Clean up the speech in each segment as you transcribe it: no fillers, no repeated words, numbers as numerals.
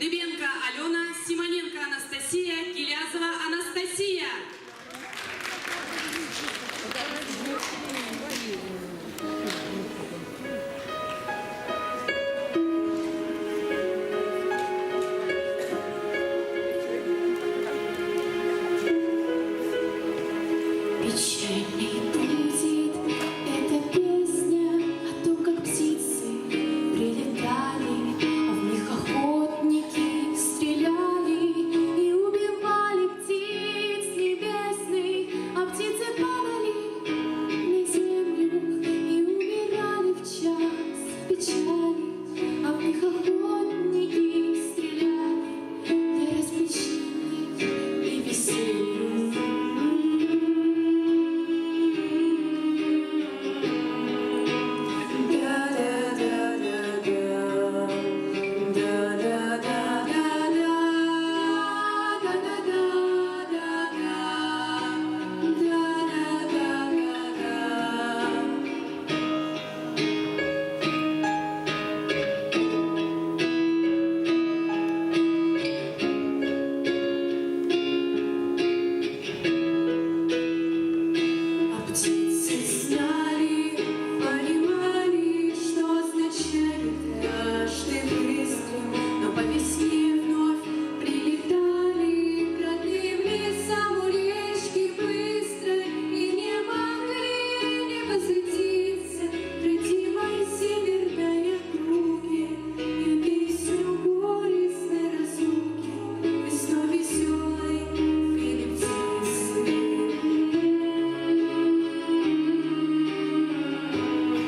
Дыбенко Алена, Симоненко Анастасия, Гилязова Анастасия. Печальный будет эта песня о том, как птицы прилетали, а в них охотники стреляли и убивали птиц небесных, а птицы падали на землю и умирали в час печали, а в них охотники стреляли для развлечения и веселья. Птицы знали, понимали, что означает каждый выстрел, но по весне вновь прилетали к родным лесам у речки быстро и не могли не возвратиться к родимой северной округе и песню горестной разлуки весной веселой пели птицы.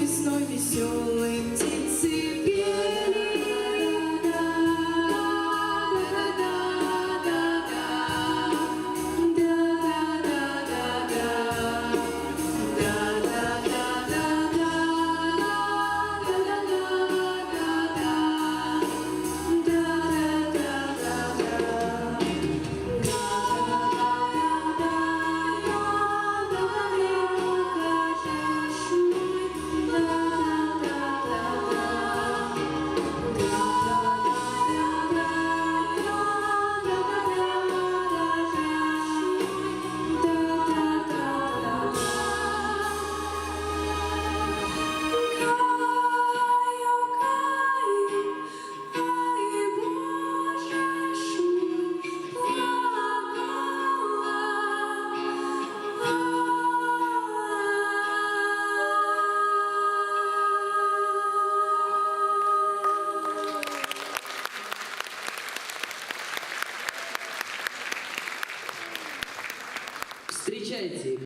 Весной веселой